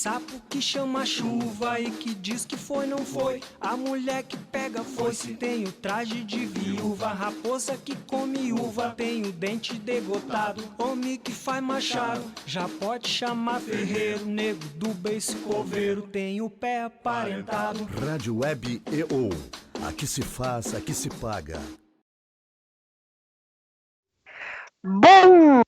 sapo que chama chuva e que diz que foi, não foi. A mulher que pega foice tem o traje de viúva. Raposa que come uva tem o dente degotado. Homem que faz machado já pode chamar ferreiro. Nego do beiço coveiro tem o pé aparentado. Rádio Web EO. Aqui se faz, aqui se paga. Bom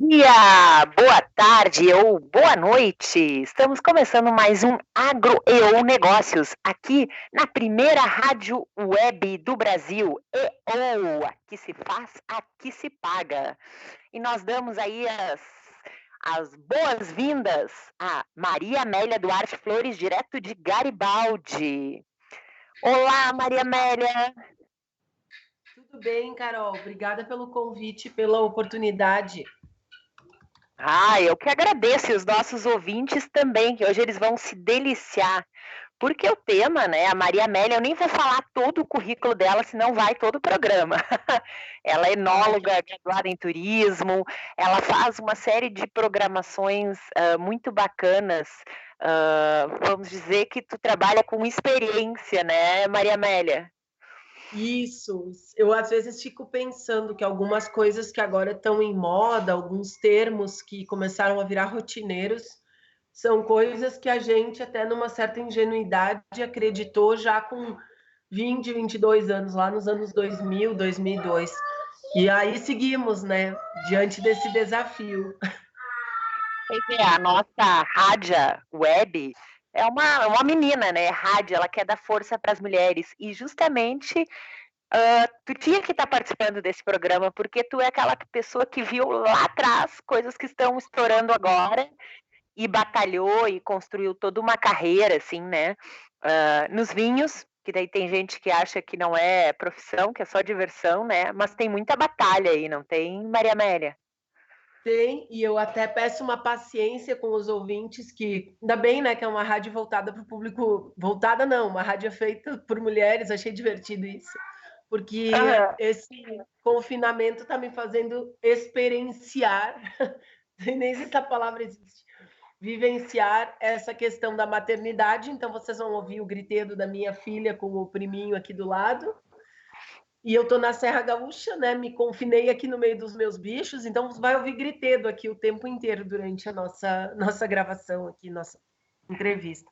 dia, boa tarde ou boa noite. Estamos começando mais um Agro EO Negócios, aqui na primeira rádio web do Brasil, EO. Aqui se faz, aqui se paga. E nós damos aí as boas-vindas a Maria Amélia Duarte Flores, direto de Garibaldi. Olá, Maria Amélia. Tudo bem, Carol? Obrigada pelo convite, pela oportunidade. Eu que agradeço, e os nossos ouvintes também, que hoje eles vão se deliciar, porque o tema, né, a Maria Amélia, eu nem vou falar todo o currículo dela, senão vai todo o programa. Ela é enóloga, graduada em turismo, ela faz uma série de programações muito bacanas, vamos dizer que tu trabalha com experiência, né, Maria Amélia? Isso, eu às vezes fico pensando que algumas coisas que agora estão em moda, alguns termos que começaram a virar rotineiros, são coisas que a gente, até numa certa ingenuidade, acreditou já com 20, 22 anos, lá nos anos 2000, 2002. E aí seguimos, né, diante desse desafio. Pois é, a nossa Rádia Web é uma menina, né? Rádio, ela quer dar força para as mulheres. E justamente tu tinha que estar participando desse programa, porque tu é aquela pessoa que viu lá atrás coisas que estão estourando agora e batalhou e construiu toda uma carreira, assim, né? Nos vinhos, que daí tem gente que acha que não é profissão, que é só diversão, né? Mas tem muita batalha aí, não tem, Maria Amélia? Tem, e eu até peço uma paciência com os ouvintes, que ainda bem, né, que é uma rádio voltada para o público, voltada não, uma rádio feita por mulheres, achei divertido isso, porque esse confinamento está me fazendo experienciar, nem sei se essa palavra existe, vivenciar essa questão da maternidade. Então vocês vão ouvir o gritedo da minha filha com o priminho aqui do lado. E eu estou na Serra Gaúcha, né? Me confinei aqui no meio dos meus bichos, então vai ouvir gritedo aqui o tempo inteiro durante a nossa gravação aqui, nossa entrevista.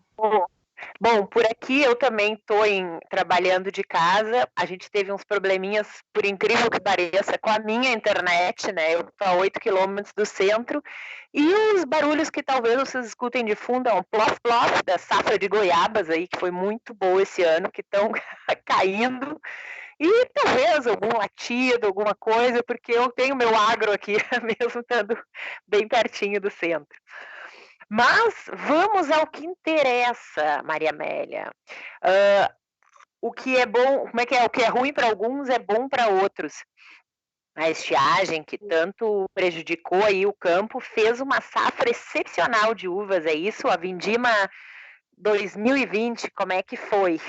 Bom, por aqui eu também estou trabalhando de casa. A gente teve uns probleminhas, por incrível que pareça, com a minha internet, né? Eu estou a 8 quilômetros do centro. E os barulhos que talvez vocês escutem de fundo é um plof-plof da safra de goiabas aí, que foi muito boa esse ano, que estão caindo. E talvez algum latido, alguma coisa, porque eu tenho meu agro aqui, mesmo estando bem pertinho do centro. Mas vamos ao que interessa, Maria Amélia. O que é bom, como é que é? O que é ruim para alguns é bom para outros. A estiagem, que tanto prejudicou aí o campo, fez uma safra excepcional de uvas, é isso? A Vindima 2020, como é que foi?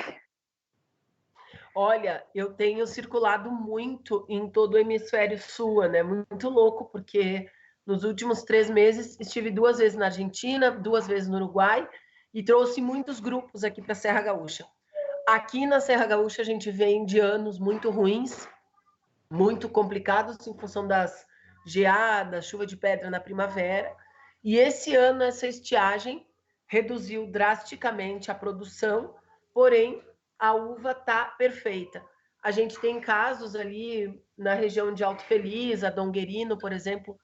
Olha, eu tenho circulado muito em todo o hemisfério sul, né? Muito louco, porque nos últimos 3 meses estive 2 vezes na Argentina, 2 vezes no Uruguai, e trouxe muitos grupos aqui para a Serra Gaúcha. Aqui na Serra Gaúcha a gente vem de anos muito ruins, muito complicados em função das geadas, chuva de pedra na primavera. E esse ano essa estiagem reduziu drasticamente a produção, porém a uva está perfeita. A gente tem casos ali na região de Alto Feliz, a Donguerino, por exemplo,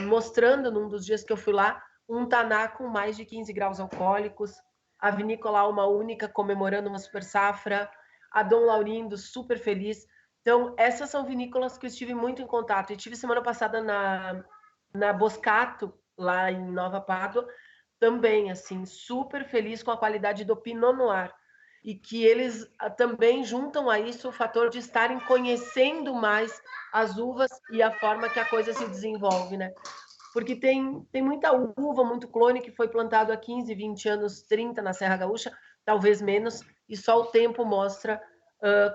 mostrando num dos dias que eu fui lá, um taná com mais de 15 graus alcoólicos, a vinícola Alma Única comemorando uma super safra, a Dom Laurindo super feliz. Então, essas são vinícolas que eu estive muito em contato. Eu estive semana passada na Boscato, lá em Nova Pádua, também, assim, super feliz com a qualidade do Pinot Noir. E que eles também juntam a isso o fator de estarem conhecendo mais as uvas e a forma que a coisa se desenvolve, né? Porque tem muita uva, muito clone que foi plantado há 15, 20 anos, 30 na Serra Gaúcha, talvez menos, e só o tempo mostra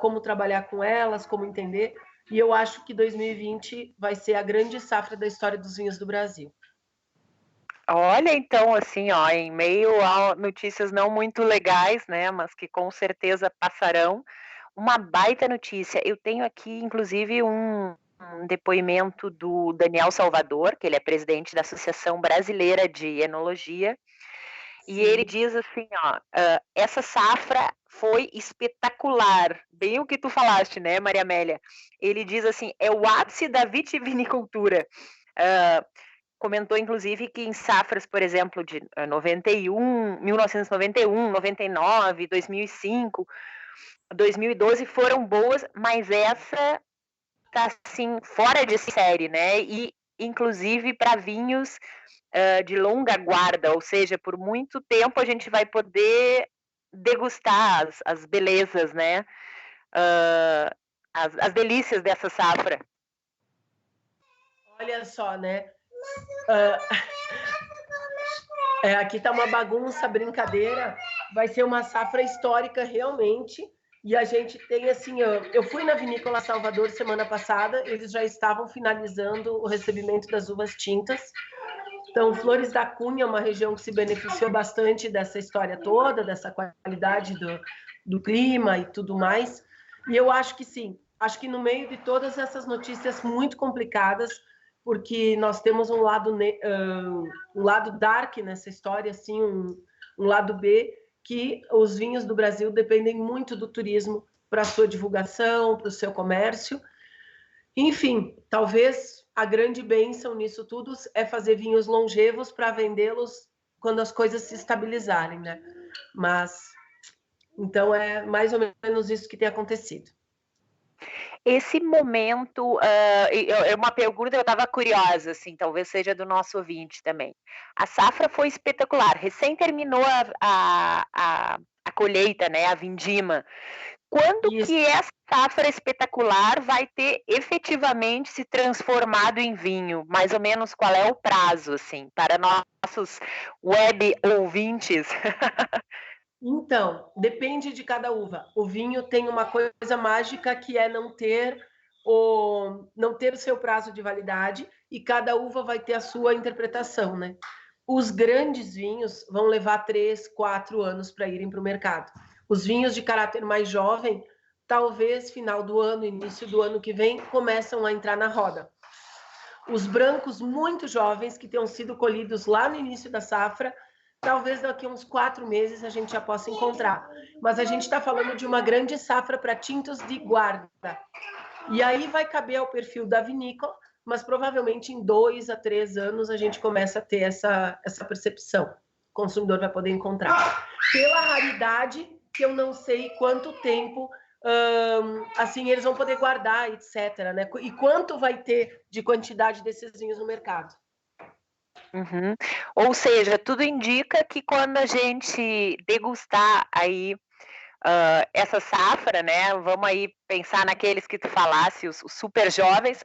como trabalhar com elas, como entender. E eu acho que 2020 vai ser a grande safra da história dos vinhos do Brasil. Olha, então, assim, ó, em meio a notícias não muito legais, né, mas que com certeza passarão, uma baita notícia. Eu tenho aqui, inclusive, um depoimento do Daniel Salvador, que ele é presidente da Associação Brasileira de Enologia, e ele Sim. diz assim, ó, essa safra foi espetacular, bem o que tu falaste, né, Maria Amélia? Ele diz assim, é o ápice da vitivinicultura. Ah, comentou inclusive que em safras, por exemplo, de 1991, 99, 2005, 2012 foram boas, mas essa tá assim fora de série, né? E inclusive para vinhos de longa guarda, ou seja, por muito tempo a gente vai poder degustar as belezas, né? Uh, as delícias dessa safra. Olha só, né? Aqui tá uma bagunça, brincadeira. Vai ser uma safra histórica realmente. E a gente tem assim, eu fui na Vinícola Salvador semana passada, eles já estavam finalizando o recebimento das uvas tintas. Então, Flores da Cunha é uma região que se beneficiou bastante dessa história toda, dessa qualidade do clima e tudo mais. E eu acho que sim, acho que no meio de todas essas notícias muito complicadas, porque nós temos um lado dark nessa história, assim, um lado B, que os vinhos do Brasil dependem muito do turismo para a sua divulgação, para o seu comércio. Enfim, talvez a grande bênção nisso tudo é fazer vinhos longevos para vendê-los quando as coisas se estabilizarem, né? Mas, então, é mais ou menos isso que tem acontecido. Esse momento, é uma pergunta que eu estava curiosa, assim, talvez seja do nosso ouvinte também. A safra foi espetacular, recém terminou a colheita, né, a vindima. Quando Isso. que essa safra espetacular vai ter efetivamente se transformado em vinho? Mais ou menos qual é o prazo, assim, para nossos web ouvintes? Então, depende de cada uva. O vinho tem uma coisa mágica que é não ter o seu prazo de validade e cada uva vai ter a sua interpretação, né? Os grandes vinhos vão levar 3, 4 anos para irem para o mercado. Os vinhos de caráter mais jovem, talvez final do ano, início do ano que vem, começam a entrar na roda. Os brancos muito jovens, que tenham sido colhidos lá no início da safra, talvez daqui a uns 4 meses a gente já possa encontrar. Mas a gente está falando de uma grande safra para tintos de guarda. E aí vai caber ao perfil da vinícola, mas provavelmente em 2 a 3 anos a gente começa a ter essa percepção. O consumidor vai poder encontrar. Pela raridade, que eu não sei quanto tempo assim eles vão poder guardar, etc. Né? E quanto vai ter de quantidade desses vinhos no mercado. Uhum. Ou seja, tudo indica que quando a gente degustar aí essa safra, né? Vamos aí pensar naqueles que tu falasse, os super jovens.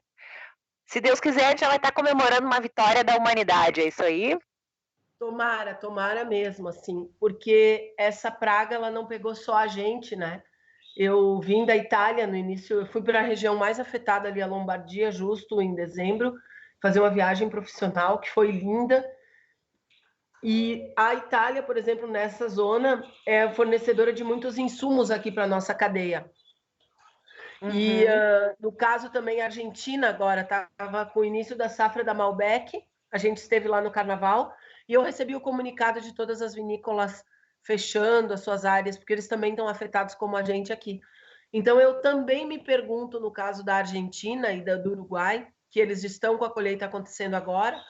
Se Deus quiser, a gente já vai estar comemorando uma vitória da humanidade, é isso aí? Tomara mesmo, assim, porque essa praga ela não pegou só a gente, né? Eu vim da Itália no início, eu fui para a região mais afetada ali, a Lombardia, justo em dezembro, fazer uma viagem profissional que foi linda. E a Itália, por exemplo, nessa zona, é fornecedora de muitos insumos aqui para a nossa cadeia. Uhum. E no caso também a Argentina agora estava com o início da safra da Malbec, a gente esteve lá no Carnaval, e eu recebi o comunicado de todas as vinícolas fechando as suas áreas, porque eles também estão afetados como a gente aqui. Então eu também me pergunto, no caso da Argentina e do Uruguai, que eles estão com a colheita acontecendo agora,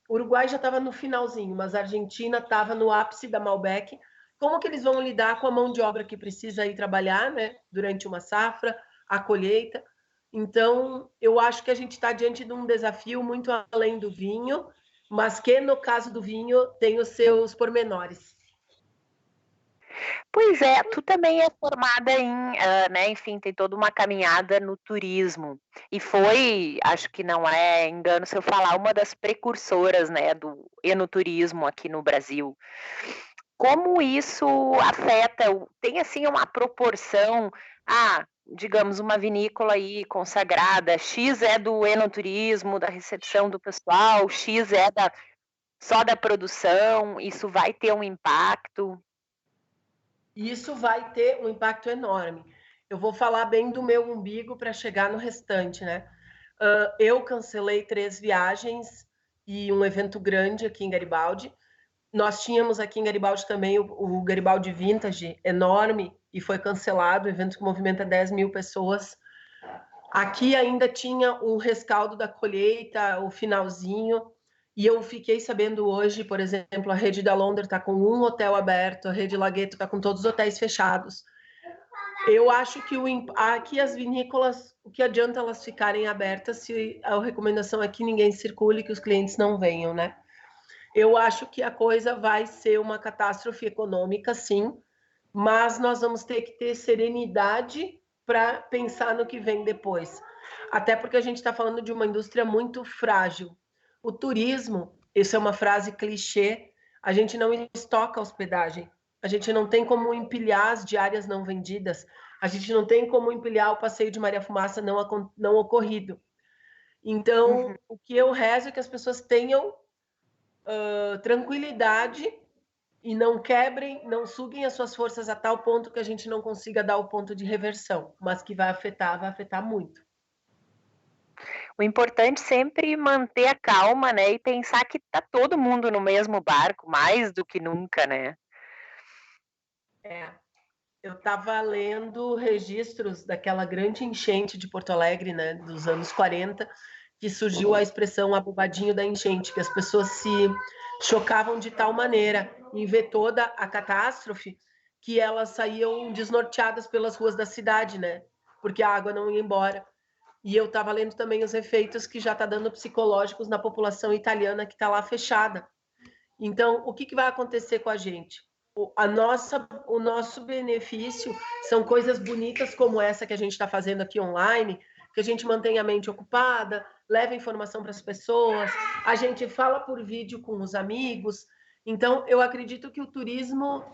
o Uruguai já estava no finalzinho, mas a Argentina estava no ápice da Malbec. Como que eles vão lidar com a mão de obra que precisa ir trabalhar, né, durante uma safra, a colheita? Então, eu acho que a gente está diante de um desafio muito além do vinho, mas que, no caso do vinho, tem os seus pormenores. Pois é, tu também é formada em, né, enfim, tem toda uma caminhada no turismo. E foi, acho que não é engano se eu falar, uma das precursoras, né, do enoturismo aqui no Brasil. Como isso afeta, tem assim uma proporção, digamos, uma vinícola aí consagrada, X é do enoturismo, da recepção do pessoal, X é só da produção? Isso vai ter um impacto? Isso vai ter um impacto enorme. Eu vou falar bem do meu umbigo para chegar no restante, né? Eu cancelei 3 viagens e um evento grande aqui em Garibaldi. Nós tínhamos aqui em Garibaldi também o Garibaldi Vintage, enorme, e foi cancelado, evento que movimenta 10 mil pessoas. Aqui ainda tinha um rescaldo da colheita, o finalzinho, e eu fiquei sabendo hoje, por exemplo, a rede da Londres está com um hotel aberto, a rede Lagueto está com todos os hotéis fechados. Eu acho que aqui as vinícolas, o que adianta elas ficarem abertas se a recomendação é que ninguém circule, que os clientes não venham, né? Eu acho que a coisa vai ser uma catástrofe econômica, sim, mas nós vamos ter que ter serenidade para pensar no que vem depois. Até porque a gente está falando de uma indústria muito frágil. O turismo, isso é uma frase clichê, a gente não estoca hospedagem, a gente não tem como empilhar as diárias não vendidas, a gente não tem como empilhar o passeio de Maria Fumaça não ocorrido. Então, o que eu rezo é que as pessoas tenham tranquilidade e não quebrem, não suguem as suas forças a tal ponto que a gente não consiga dar o ponto de reversão, mas que vai afetar muito. O importante sempre manter a calma, né, e pensar que tá todo mundo no mesmo barco, mais do que nunca, né? Eu estava lendo registros daquela grande enchente de Porto Alegre, né, dos anos 40, que surgiu a expressão abobadinho da enchente, que as pessoas se chocavam de tal maneira em ver toda a catástrofe que elas saíam desnorteadas pelas ruas da cidade, né? Porque a água não ia embora. E eu estava lendo também os efeitos que já está dando psicológicos na população italiana que está lá fechada. Então, o que vai acontecer com a gente? O nosso benefício são coisas bonitas como essa que a gente está fazendo aqui online, que a gente mantém a mente ocupada, leva informação para as pessoas, a gente fala por vídeo com os amigos. Então, eu acredito que o turismo,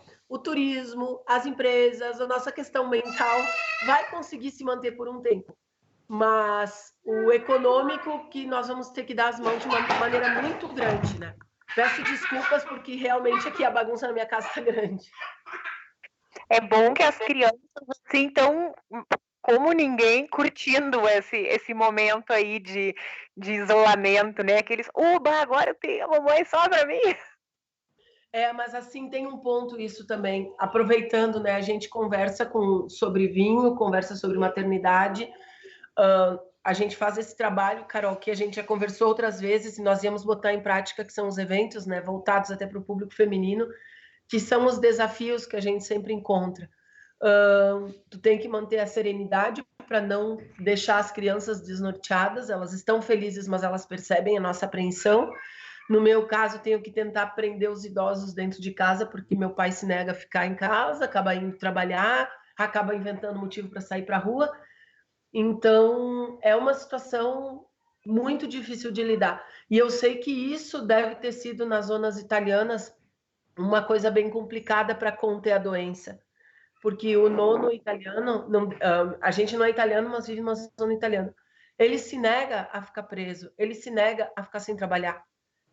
as empresas, a nossa questão mental vai conseguir se manter por um tempo. Mas o econômico que nós vamos ter que dar as mãos de uma maneira muito grande, né? Peço desculpas porque realmente aqui a bagunça na minha casa está grande. É bom que as crianças assim estão como ninguém curtindo esse momento aí de isolamento, né? Aqueles, oba, agora eu tenho a mamãe só para mim. Mas assim tem um ponto isso também. Aproveitando, né? A gente conversa sobre vinho, conversa sobre maternidade. A gente faz esse trabalho, Carol, que a gente já conversou outras vezes e nós íamos botar em prática, que são os eventos, né, voltados até para o público feminino, que são os desafios que a gente sempre encontra. Tu tem que manter a serenidade para não deixar as crianças desnorteadas, elas estão felizes, mas elas percebem a nossa apreensão. No meu caso, tenho que tentar prender os idosos dentro de casa, porque meu pai se nega a ficar em casa, acaba indo trabalhar, acaba inventando motivo para sair para a rua. Então, é uma situação muito difícil de lidar. E eu sei que isso deve ter sido nas zonas italianas uma coisa bem complicada para conter a doença. Porque o nono italiano, a gente não é italiano, mas vive numa zona italiana. Ele se nega a ficar preso, ele se nega a ficar sem trabalhar,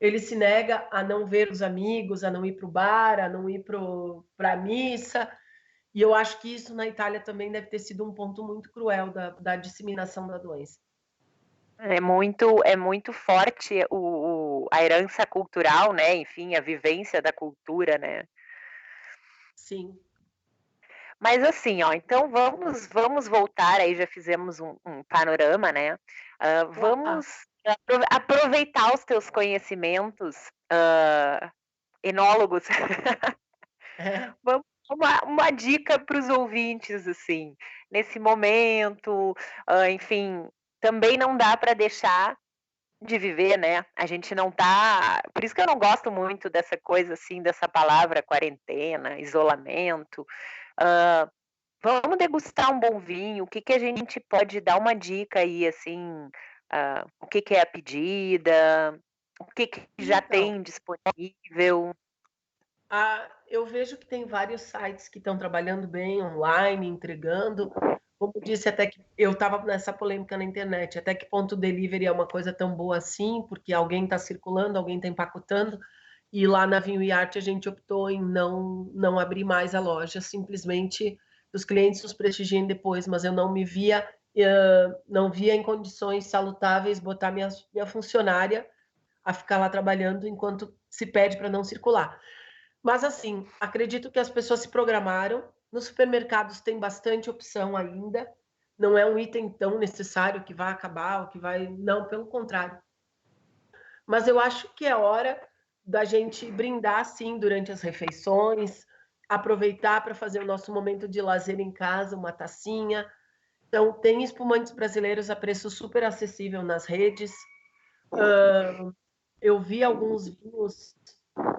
ele se nega a não ver os amigos, a não ir para o bar, a não ir para a missa. E eu acho que isso na Itália também deve ter sido um ponto muito cruel da disseminação da doença. É muito forte a herança cultural, né? Enfim, a vivência da cultura, né? Sim. Mas assim, ó, então vamos voltar aí, já fizemos um panorama, né? Vamos aproveitar os teus conhecimentos enólogos. Vamos uma dica para os ouvintes, assim, nesse momento, enfim, também não dá para deixar de viver, né? A gente não tá. Por isso que eu não gosto muito dessa coisa assim, dessa palavra quarentena, isolamento. Vamos degustar um bom vinho. O que que a gente pode dar uma dica aí, assim, o que que é a pedida, o que que já tem disponível? Eu vejo que tem vários sites que estão trabalhando bem online, entregando. Como disse, até que eu estava nessa polêmica na internet, até que ponto o delivery é uma coisa tão boa assim, porque alguém está circulando, alguém está empacotando. E lá na Vinho e Arte a gente optou em não abrir mais a loja, simplesmente os clientes nos prestigiem depois, mas eu não via em condições salutáveis botar minha funcionária a ficar lá trabalhando enquanto se pede para não circular. Mas assim, acredito que as pessoas se programaram. Nos supermercados tem bastante opção ainda. Não é um item tão necessário que vai acabar, ou que vai... Não, pelo contrário. Mas eu acho que é hora da gente brindar, sim, durante as refeições, aproveitar para fazer o nosso momento de lazer em casa, uma tacinha. Então, tem espumantes brasileiros a preço super acessível nas redes. Eu vi alguns vinhos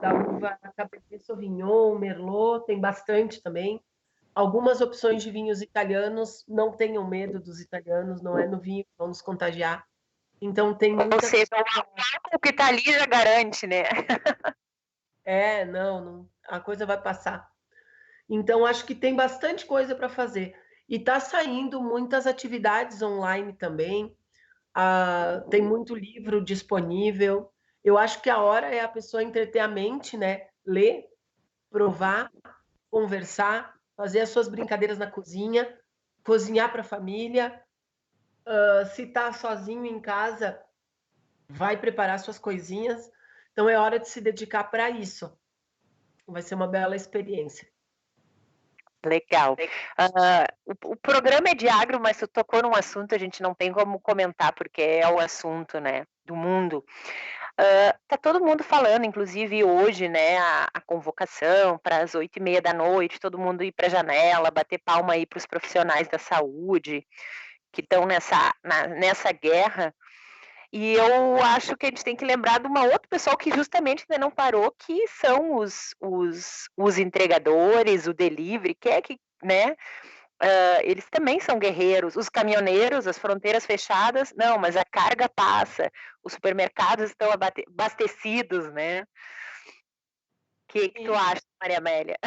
da uva Cabernet Sauvignon, Merlot, tem bastante também. Algumas opções de vinhos italianos, não tenham medo dos italianos, não é no vinho que vão nos contagiar. Então tem muita... Ou seja, o que está ali já garante, né? Não, a coisa vai passar. Então acho que tem bastante coisa para fazer. E está saindo muitas atividades online também. Tem muito livro disponível. Eu acho que a hora é a pessoa entreter a mente, né? Ler, provar, conversar, fazer as suas brincadeiras na cozinha, cozinhar para a família. Se está sozinho em casa, vai preparar suas coisinhas. Então é hora de se dedicar para isso. Vai ser uma bela experiência. Legal. O programa é de agro, mas tu tocou num assunto, a gente não tem como comentar, porque é o assunto, né, do mundo. Tá todo mundo falando, inclusive hoje, né, a convocação para as 8h30 da noite, todo mundo ir para a janela, bater palma aí para os profissionais da saúde que estão nessa guerra. E eu acho que a gente tem que lembrar de uma outra pessoa que justamente ainda não parou, que são os entregadores, o delivery, que é que, né? Eles também são guerreiros. Os caminhoneiros, as fronteiras fechadas, não, mas a carga passa, os supermercados estão abastecidos, né? O que tu acha, Maria Amélia?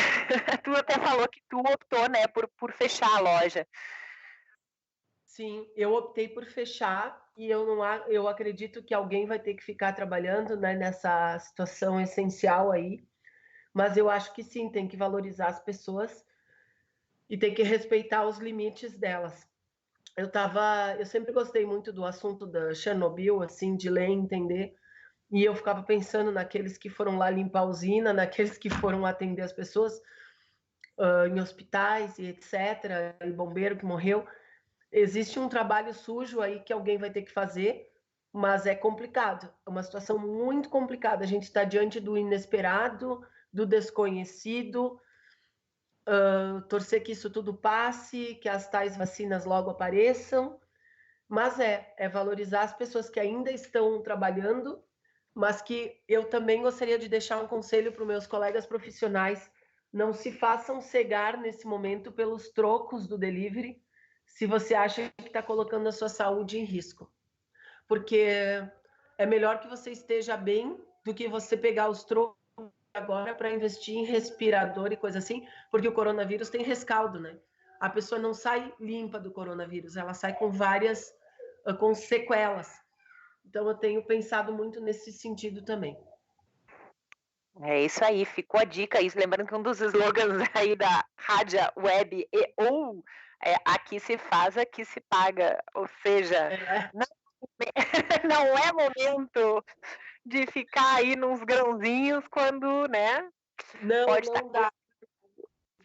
Tu até falou que tu optou, né, por fechar a loja. Sim, eu optei por fechar e eu acredito que alguém vai ter que ficar trabalhando, né, nessa situação essencial aí. Mas eu acho que sim, tem que valorizar as pessoas e tem que respeitar os limites delas. Eu sempre gostei muito do assunto da Chernobyl, assim, de ler e entender. E eu ficava pensando naqueles que foram lá limpar a usina, naqueles que foram atender as pessoas em hospitais e etc. E bombeiro que morreu. Existe um trabalho sujo aí que alguém vai ter que fazer, mas é complicado. É uma situação muito complicada. A gente está diante do inesperado, do desconhecido. Torcer que isso tudo passe, que as tais vacinas logo apareçam. Mas é valorizar as pessoas que ainda estão trabalhando, mas que eu também gostaria de deixar um conselho para os meus colegas profissionais: não se façam cegar nesse momento pelos trocos do delivery, se você acha que está colocando a sua saúde em risco. Porque é melhor que você esteja bem do que você pegar os trocos agora para investir em respirador e coisa assim, porque o coronavírus tem rescaldo, né? A pessoa não sai limpa do coronavírus, ela sai com várias com sequelas. Então eu tenho pensado muito nesse sentido também. É isso aí, ficou a dica. Isso, lembrando que um dos slogans aí da Rádio Web aqui se faz, aqui se paga. Ou seja, não é momento de ficar aí nos grãozinhos quando, né? Não, pode não estar dá.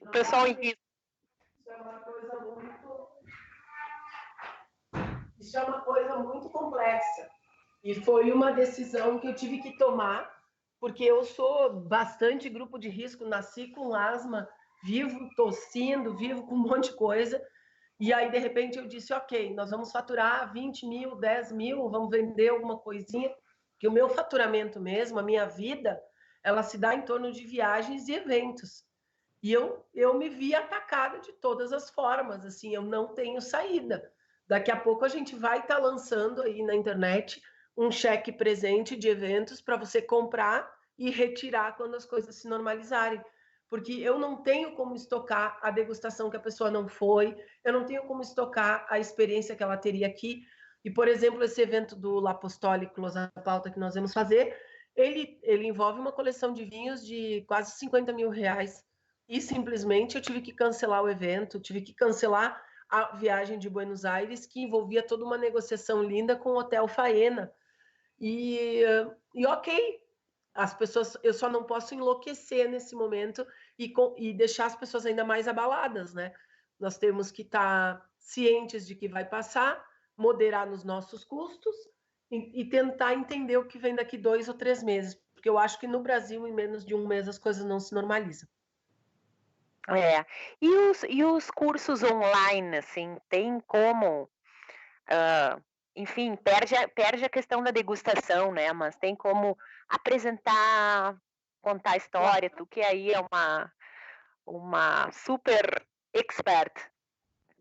o pessoal em risco. Isso é uma coisa muito complexa. E foi uma decisão que eu tive que tomar, porque eu sou bastante grupo de risco, nasci com asma, vivo tossindo, vivo com um monte de coisa. E aí, de repente, eu disse, ok, nós vamos faturar 20 mil, 10 mil, vamos vender alguma coisinha, que o meu faturamento mesmo, a minha vida, ela se dá em torno de viagens e eventos. E eu me vi atacada de todas as formas, assim, eu não tenho saída. Daqui a pouco a gente vai estar lançando aí na internet um cheque presente de eventos para você comprar e retirar quando as coisas se normalizarem. Porque eu não tenho como estocar a degustação que a pessoa não foi, eu não tenho como estocar a experiência que ela teria aqui. E, por exemplo, esse evento do L'Apostolic Close a Pauta que nós vamos fazer, Ele envolve uma coleção de vinhos de quase 50 mil reais. E simplesmente eu tive que cancelar o evento, tive que cancelar a viagem de Buenos Aires, que envolvia toda uma negociação linda com o Hotel Faena. E ok, as pessoas, eu só não posso enlouquecer nesse momento e deixar as pessoas ainda mais abaladas, né? Nós temos que estar cientes de que vai passar, moderar nos nossos custos e tentar entender o que vem daqui 2 ou 3 meses, porque eu acho que no Brasil, em menos de um mês, as coisas não se normalizam. É. E os cursos online, assim, tem como, ah, enfim, perde a questão da degustação, né? Mas tem como apresentar, contar a história, tu que aí é uma super expert.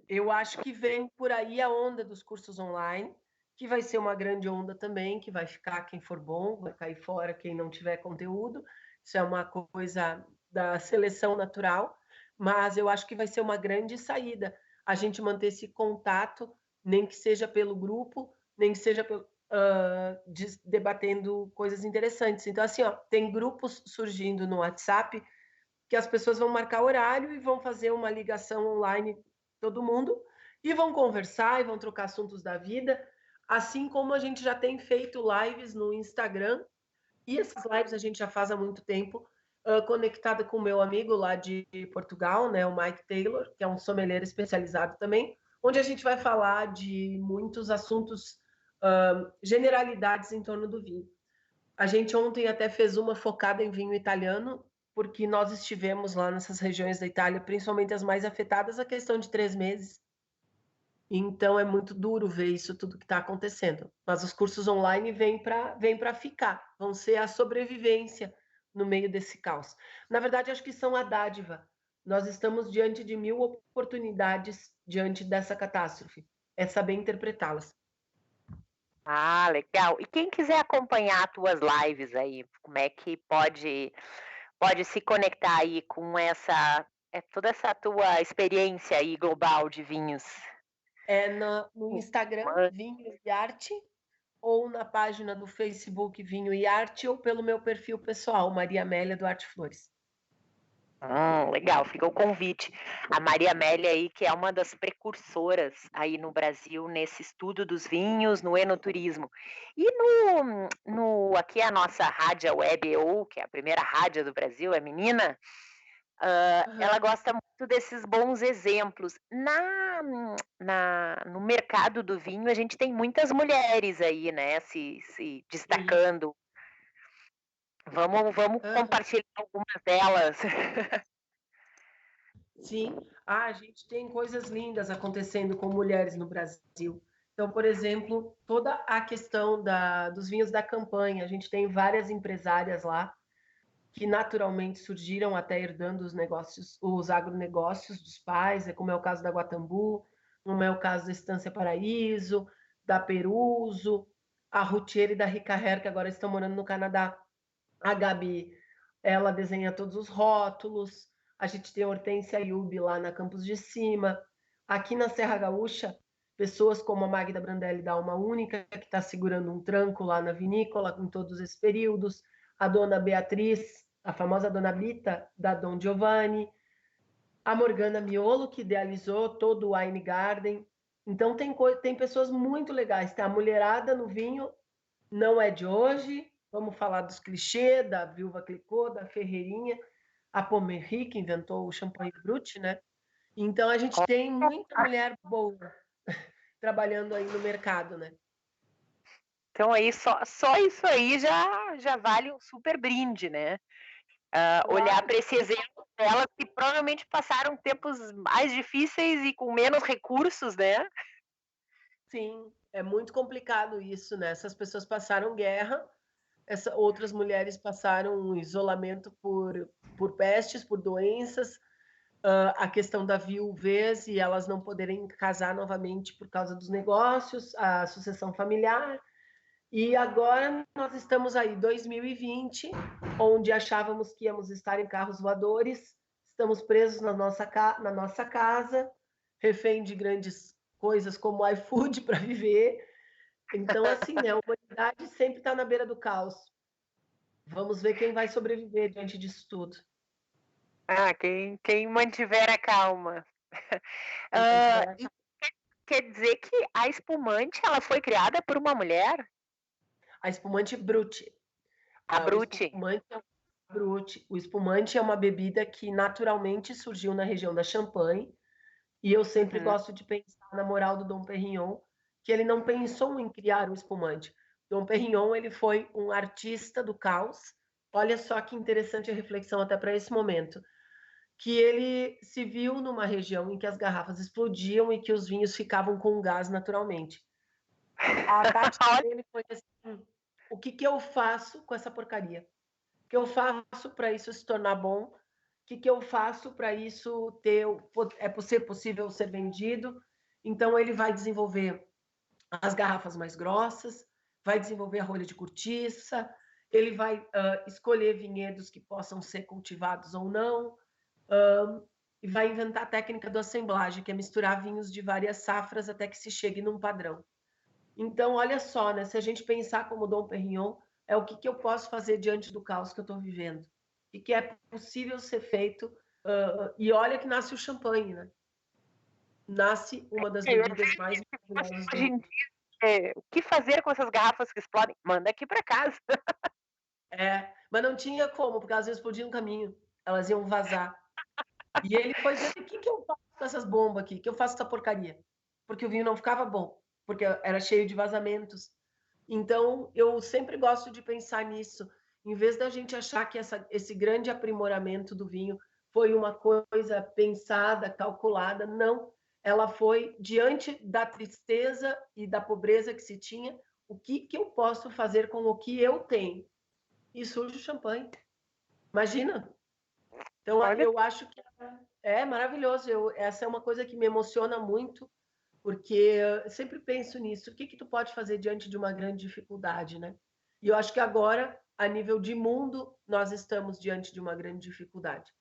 Eu acho que vem por aí a onda dos cursos online, que vai ser uma grande onda também, que vai ficar quem for bom, vai cair fora quem não tiver conteúdo. Isso é uma coisa da seleção natural, mas eu acho que vai ser uma grande saída a gente manter esse contato, nem que seja pelo grupo, nem que seja debatendo coisas interessantes. Então, assim, ó, tem grupos surgindo no WhatsApp que as pessoas vão marcar horário e vão fazer uma ligação online, todo mundo, e vão conversar e vão trocar assuntos da vida, assim como a gente já tem feito lives no Instagram, e essas lives a gente já faz há muito tempo, conectada com o meu amigo lá de Portugal, né, o Mike Taylor, que é um sommelier especializado também, onde a gente vai falar de muitos assuntos, generalidades em torno do vinho. A gente ontem até fez uma focada em vinho italiano, porque nós estivemos lá nessas regiões da Itália, principalmente as mais afetadas, a questão de 3 meses. Então é muito duro ver isso tudo que está acontecendo. Mas os cursos online vêm para ficar, vão ser a sobrevivência no meio desse caos. Na verdade, acho que são a dádiva. Nós estamos diante de 1000 oportunidades diante dessa catástrofe. É saber interpretá-las. Ah, legal. E quem quiser acompanhar tuas lives aí, como é que pode se conectar aí com toda essa tua experiência aí global de vinhos? No Instagram, Vinho e Arte, ou na página do Facebook Vinho e Arte, ou pelo meu perfil pessoal, Maria Amélia Duarte Flores. Legal, fica o convite. A Maria Amélia aí, que é uma das precursoras aí no Brasil nesse estudo dos vinhos, no enoturismo. E aqui a nossa rádio web EO, que é a primeira rádio do Brasil, é menina, ela gosta muito desses bons exemplos. No mercado do vinho, a gente tem muitas mulheres aí, né, se destacando. Vamos compartilhar algumas delas. Sim, a gente tem coisas lindas acontecendo com mulheres no Brasil. Então, por exemplo, toda a questão dos vinhos da campanha, a gente tem várias empresárias lá que naturalmente surgiram até herdando os agronegócios dos pais, como é o caso da Guatambu, como é o caso da Estância Paraíso, da Peruso, a Rutier e da Rica Hair, que agora estão morando no Canadá. A Gabi, ela desenha todos os rótulos. A gente tem a Hortência Yubi lá na Campos de Cima. Aqui na Serra Gaúcha, pessoas como a Magda Brandelli da Alma Única, que está segurando um tranco lá na vinícola em todos esses períodos. A dona Beatriz, a famosa dona Bita, da Dom Giovanni. A Morgana Miolo, que idealizou todo o Wine Garden. Então, tem pessoas muito legais. Tem a mulherada no vinho, não é de hoje. Vamos falar dos clichês, da Viúva Clicquot, da Ferreirinha, a Pommery, que inventou o champanhe brut, né? Então, a gente tem muita mulher boa trabalhando aí no mercado, né? Então aí só isso aí já vale um super brinde, né? Olhar para esse exemplo delas que provavelmente passaram tempos mais difíceis e com menos recursos, né? Sim, é muito complicado isso, né? Essas pessoas passaram guerra, outras mulheres passaram um isolamento por pestes, por doenças, a questão da viuvez e elas não poderem casar novamente por causa dos negócios, a sucessão familiar. E agora nós estamos aí, 2020, onde achávamos que íamos estar em carros voadores, estamos presos na nossa casa, refém de grandes coisas como iFood para viver. Então, assim, né, a humanidade sempre está na beira do caos. Vamos ver quem vai sobreviver diante disso tudo. Quem mantiver a calma. Quem mantiver a E quer dizer que a espumante, ela foi criada por uma mulher? A espumante Brut. A O Brute? espumante é Brut. O espumante é uma bebida que naturalmente surgiu na região da Champagne, e eu sempre Uhum. gosto de pensar na moral do Dom Perignon, que ele não pensou em criar o espumante. Dom Perignon, ele foi um artista do caos. Olha só que interessante a reflexão até para esse momento, que ele se viu numa região em que as garrafas explodiam e que os vinhos ficavam com gás naturalmente. A tática Olha, dele foi assim: o que eu faço com essa porcaria? O que eu faço para isso se tornar bom? O que eu faço para isso ser possível ser vendido? Então ele vai desenvolver as garrafas mais grossas, vai desenvolver a rolha de cortiça, ele vai escolher vinhedos que possam ser cultivados ou não, e vai inventar a técnica do assemblagem, que é misturar vinhos de várias safras até que se chegue num padrão. Então, olha só, né? Se a gente pensar como Dom Perignon, é o que eu posso fazer diante do caos que eu estou vivendo. O que é possível ser feito. E olha que nasce o champanhe, né? Nasce uma das bebidas mais maravilhosas do hoje em mundo. dia, o que fazer com essas garrafas que explodem? Manda aqui para casa. Mas não tinha como, porque elas iam explodir no caminho. Elas iam vazar. E ele foi dizer, o que eu faço com essas bombas aqui? O que eu faço com essa porcaria? Porque o vinho não ficava bom, porque era cheio de vazamentos. Então, eu sempre gosto de pensar nisso. Em vez da gente achar que esse grande aprimoramento do vinho foi uma coisa pensada, calculada, não. Ela foi diante da tristeza e da pobreza que se tinha, o que eu posso fazer com o que eu tenho? E surge o champanhe. Imagina! Então, Olha, eu acho que é maravilhoso. Essa é uma coisa que me emociona muito, porque eu sempre penso nisso. O que tu pode fazer diante de uma grande dificuldade, né? E eu acho que agora, a nível de mundo, nós estamos diante de uma grande dificuldade.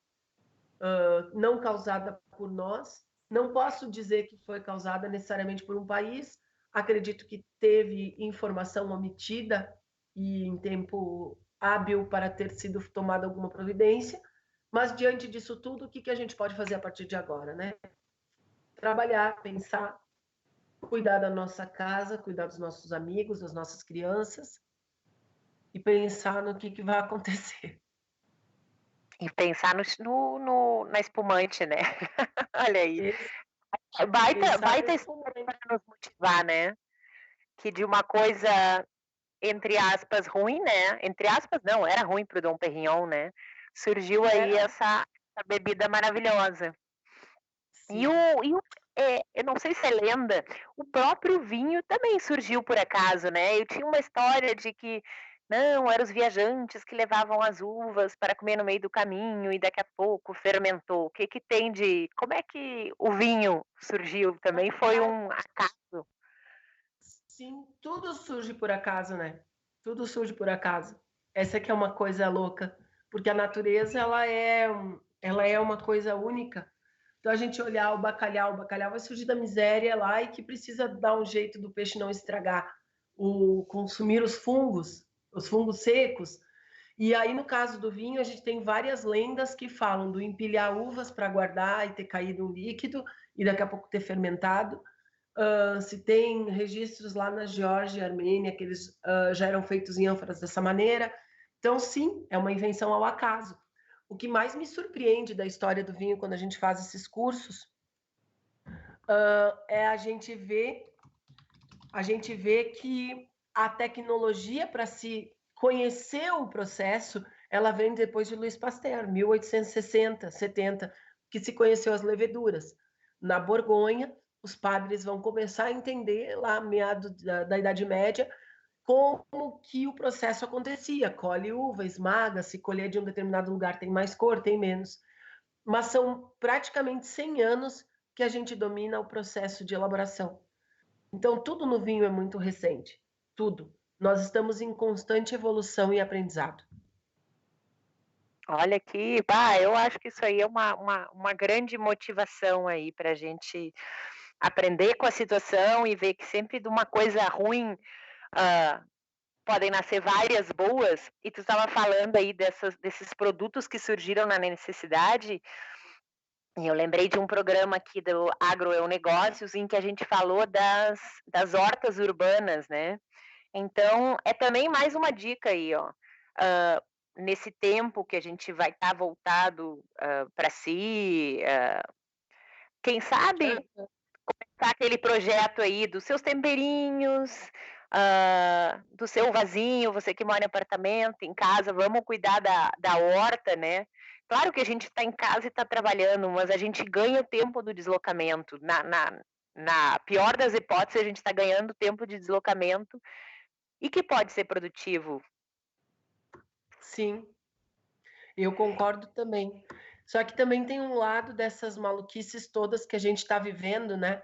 Não causada por nós. Não posso dizer que foi causada necessariamente por um país. Acredito que teve informação omitida e em tempo hábil para ter sido tomada alguma providência. Mas diante disso tudo, o que a gente pode fazer a partir de agora, né? Trabalhar, pensar, cuidar da nossa casa, cuidar dos nossos amigos, das nossas crianças e pensar no que vai acontecer. e pensar na espumante, né? Olha aí. Pensar Baita nesse história momento. para nos motivar, né? Que de uma coisa, entre aspas, ruim, né? Entre aspas, não, era ruim para o Dom Perignon, né? Surgiu aí Era, essa bebida maravilhosa. E sim. eu não sei se é lenda, o próprio vinho também surgiu por acaso, né? Eu tinha uma história de que não, eram os viajantes que levavam as uvas para comer no meio do caminho e daqui a pouco fermentou. O que que tem de... Como é que o vinho surgiu? Também foi um acaso? Sim, tudo surge por acaso, né? Tudo surge por acaso. Essa que é uma coisa louca, porque a natureza ela é uma coisa única. Então a gente olhar o bacalhau vai surgir da miséria lá e que precisa dar um jeito do peixe não estragar, consumir os fungos secos. E aí no caso do vinho a gente tem várias lendas que falam do empilhar uvas para guardar e ter caído um líquido e daqui a pouco ter fermentado. Se tem registros lá na Geórgia e Armênia que eles já eram feitos em ânforas dessa maneira. Então, sim, é uma invenção ao acaso. O que mais me surpreende da história do vinho quando a gente faz esses cursos é a gente ver que a tecnologia para se conhecer o processo, ela vem depois de Louis Pasteur, 1860, 70, que se conheceu as leveduras. Na Borgonha, os padres vão começar a entender, lá meados da Idade Média, como que o processo acontecia. Colhe uva, esmaga, se colher de um determinado lugar tem mais cor, tem menos. Mas são praticamente 100 anos que a gente domina o processo de elaboração. Então, tudo no vinho é muito recente. Tudo. Nós estamos em constante evolução e aprendizado. Olha aqui, eu acho que isso aí é uma grande motivação aí para a gente aprender com a situação e ver que sempre de uma coisa ruim, podem nascer várias boas, e tu estava falando aí desses produtos que surgiram na necessidade, e eu lembrei de um programa aqui do Agronegócios, em que a gente falou das hortas urbanas, né? Então, é também mais uma dica aí, ó. Ah, nesse tempo que a gente vai estar voltado para si, quem sabe tá aquele projeto aí dos seus temperinhos, do seu vasinho, você que mora em apartamento, em casa, vamos cuidar da horta, né? Claro que a gente está em casa e está trabalhando, mas a gente ganha o tempo do deslocamento. Na pior das hipóteses, a gente está ganhando tempo de deslocamento e que pode ser produtivo. Sim, eu concordo também. Só que também tem um lado dessas maluquices todas que a gente está vivendo, né?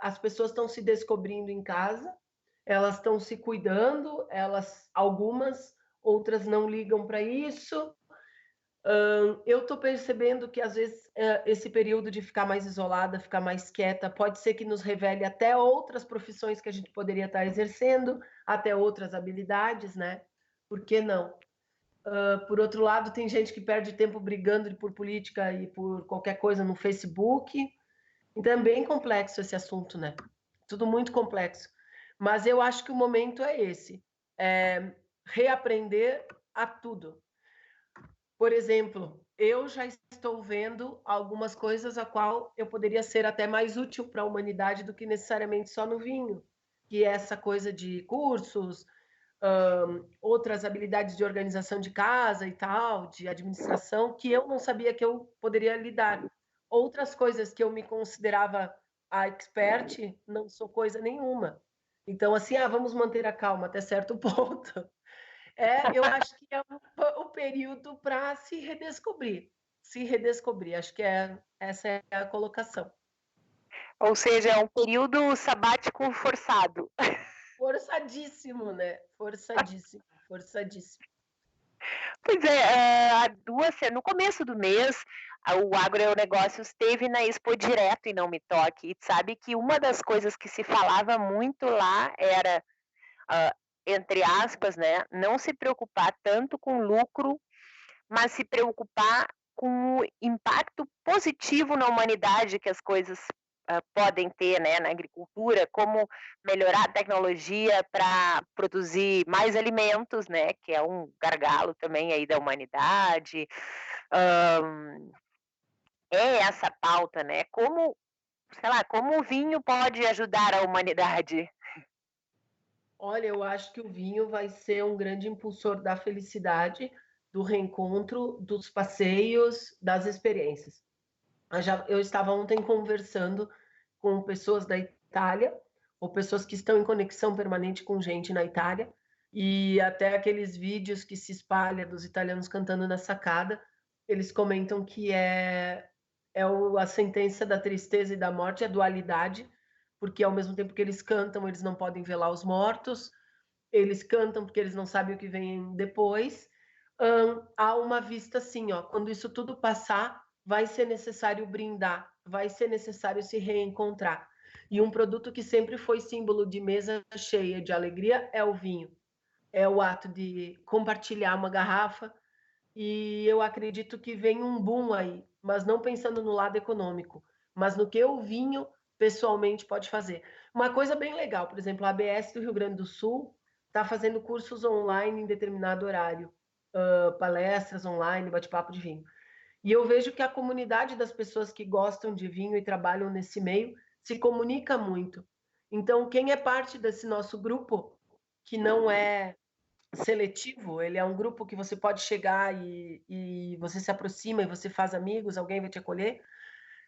As pessoas estão se descobrindo em casa, elas estão se cuidando, algumas, outras não ligam para isso. Eu estou percebendo que às vezes esse período de ficar mais isolada, ficar mais quieta, pode ser que nos revele até outras profissões que a gente poderia estar exercendo, até outras habilidades, né? Por que não? Por outro lado, tem gente que perde tempo brigando por política e por qualquer coisa no Facebook. Então é bem complexo esse assunto, né? Tudo muito complexo. Mas eu acho que o momento é esse: reaprender a tudo. Por exemplo, eu já estou vendo algumas coisas a qual eu poderia ser até mais útil para a humanidade do que necessariamente só no vinho, que é essa coisa de cursos, outras habilidades de organização de casa e tal, de administração, que eu não sabia que eu poderia lidar. Outras coisas que eu me considerava a expert, não sou coisa nenhuma. Então, assim, vamos manter a calma até certo ponto. Eu acho que é o período para se redescobrir. Se redescobrir, acho que essa é a colocação. Ou seja, é um período sabático forçado. Forçadíssimo, né? Forçadíssimo, forçadíssimo. Pois é, no começo do mês, o Agronegócios esteve na Expo Direto e Não Me Toque. E sabe que uma das coisas que se falava muito lá era, entre aspas, né, não se preocupar tanto com lucro, mas se preocupar com o impacto positivo na humanidade que as coisas podem ter, né, na agricultura, como melhorar a tecnologia para produzir mais alimentos, né, que é um gargalo também aí da humanidade. É essa pauta, né? Como, sei lá, como o vinho pode ajudar a humanidade? Olha, eu acho que o vinho vai ser um grande impulsor da felicidade, do reencontro, dos passeios, das experiências. Eu estava ontem conversando com pessoas da Itália, ou pessoas que estão em conexão permanente com gente na Itália, e até aqueles vídeos que se espalham dos italianos cantando na sacada, eles comentam que a sentença da tristeza e da morte, a dualidade, porque ao mesmo tempo que eles cantam, eles não podem velar os mortos, eles cantam porque eles não sabem o que vem depois. Há uma vista assim, ó, quando isso tudo passar, vai ser necessário brindar, vai ser necessário se reencontrar. E um produto que sempre foi símbolo de mesa cheia de alegria é o vinho. É o ato de compartilhar uma garrafa, e eu acredito que vem um boom aí, mas não pensando no lado econômico, mas no que o vinho pessoalmente pode fazer. Uma coisa bem legal, por exemplo, a ABS do Rio Grande do Sul está fazendo cursos online em determinado horário, palestras online, bate-papo de vinho. E eu vejo que a comunidade das pessoas que gostam de vinho e trabalham nesse meio se comunica muito. Então, quem é parte desse nosso grupo, que não é seletivo, ele é um grupo que você pode chegar e você se aproxima e você faz amigos, alguém vai te acolher,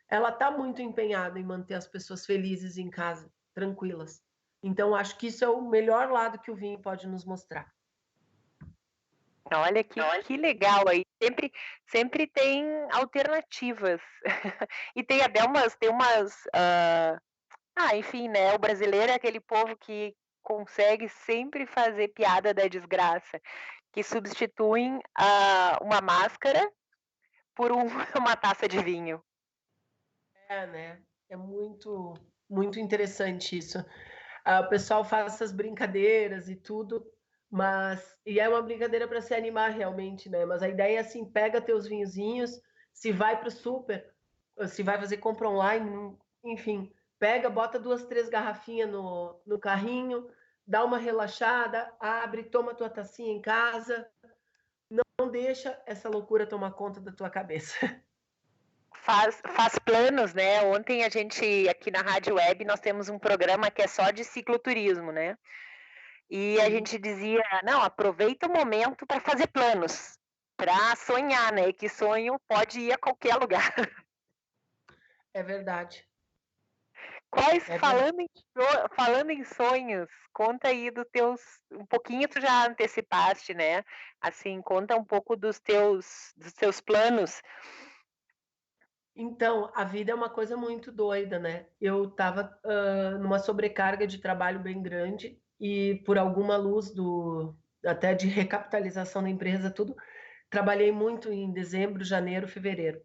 ela está muito empenhada em manter as pessoas felizes em casa, tranquilas. Então, acho que isso é o melhor lado que o vinho pode nos mostrar. Olha que legal aí. Sempre tem alternativas. E tem até enfim, né? O brasileiro é aquele povo que consegue sempre fazer piada da desgraça, que substituem uma máscara por uma taça de vinho. Né? É muito interessante isso. O pessoal faz essas brincadeiras e tudo, E é uma brincadeira para se animar realmente, né? Mas a ideia é assim, pega teus vinhozinhos, se vai para o super, se vai fazer compra online, enfim, pega, bota 2, 3 garrafinhas no carrinho, dá uma relaxada, abre, toma tua tacinha em casa, não deixa essa loucura tomar conta da tua cabeça. Faz planos, né? Ontem a gente, aqui na Rádio Web, nós temos um programa que é só de cicloturismo, né? E a gente dizia, não, aproveita o momento para fazer planos, para sonhar, né? Que sonho pode ir a qualquer lugar. É verdade. Falando em sonhos, conta aí dos teus, um pouquinho tu já antecipaste, né? Assim, conta um pouco dos teus planos. Então, a vida é uma coisa muito doida, né? Eu estava numa sobrecarga de trabalho bem grande e por alguma luz até de recapitalização da empresa, tudo, trabalhei muito em dezembro, janeiro, fevereiro.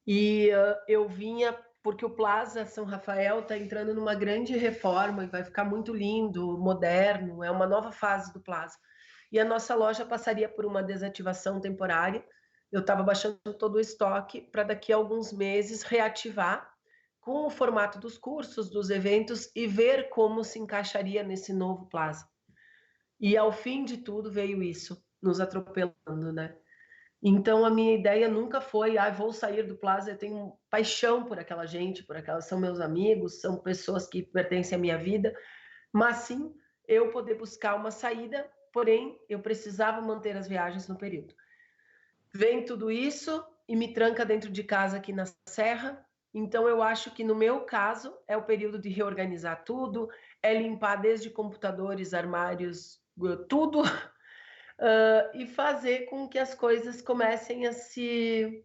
E eu vinha porque o Plaza São Rafael está entrando numa grande reforma e vai ficar muito lindo, moderno, é uma nova fase do Plaza. E a nossa loja passaria por uma desativação temporária. Eu estava baixando todo o estoque para daqui a alguns meses reativar com o formato dos cursos, dos eventos e ver como se encaixaria nesse novo Plaza. E ao fim de tudo veio isso, nos atropelando, né? Então a minha ideia nunca foi, vou sair do Plaza, eu tenho paixão por aquela gente, por aquelas são meus amigos, são pessoas que pertencem à minha vida, mas sim eu poder buscar uma saída, porém eu precisava manter as viagens no período. Vem tudo isso e me tranca dentro de casa aqui na Serra, então eu acho que no meu caso é o período de reorganizar tudo, é limpar desde computadores, armários, tudo, e fazer com que as coisas comecem a se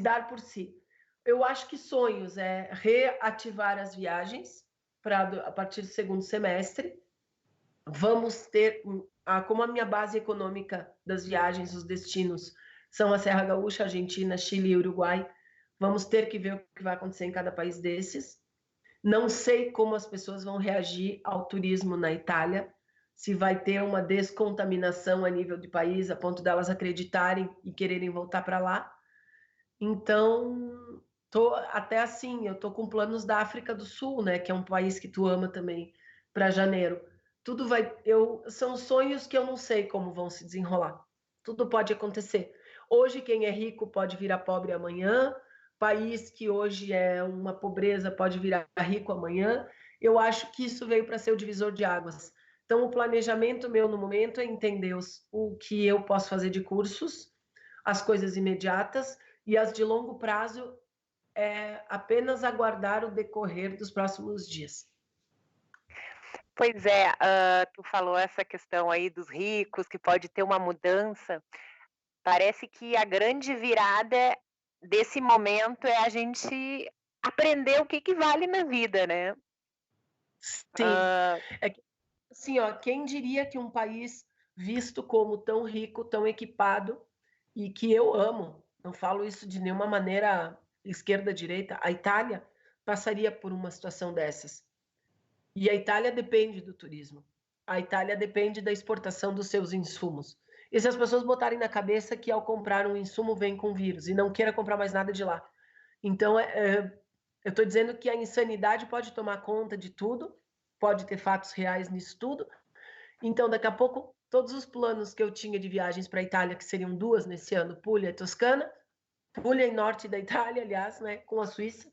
dar por si. Eu acho que sonhos é reativar as viagens a partir do segundo semestre. Vamos ter, como a minha base econômica das viagens, os destinos são a Serra Gaúcha, Argentina, Chile e Uruguai. Vamos ter que ver o que vai acontecer em cada país desses. Não sei como as pessoas vão reagir ao turismo na Itália, se vai ter uma descontaminação a nível de país, a ponto delas acreditarem e quererem voltar para lá. Então, até assim, eu tô com planos da África do Sul, né, que é um país que tu ama também, para janeiro. São sonhos que eu não sei como vão se desenrolar. Tudo pode acontecer. Hoje, quem é rico pode virar pobre amanhã. País que hoje é uma pobreza pode virar rico amanhã. Eu acho que isso veio para ser o divisor de águas. Então, o planejamento meu no momento é entender o que eu posso fazer de cursos, as coisas imediatas, e as de longo prazo é apenas aguardar o decorrer dos próximos dias. Pois é, tu falou essa questão aí dos ricos, que pode ter uma mudança. Parece que a grande virada desse momento é a gente aprender o que vale na vida, né? Sim. Assim, quem diria que um país visto como tão rico, tão equipado, e que eu amo, não falo isso de nenhuma maneira esquerda-direita, a Itália passaria por uma situação dessas. E a Itália depende do turismo. A Itália depende da exportação dos seus insumos. E se as pessoas botarem na cabeça que ao comprar um insumo vem com vírus e não queira comprar mais nada de lá. Então, eu estou dizendo que a insanidade pode tomar conta de tudo, pode ter fatos reais nisso tudo. Então, daqui a pouco, todos os planos que eu tinha de viagens para a Itália, que seriam 2 nesse ano, Puglia e Toscana, Puglia e norte da Itália, aliás, né, com a Suíça,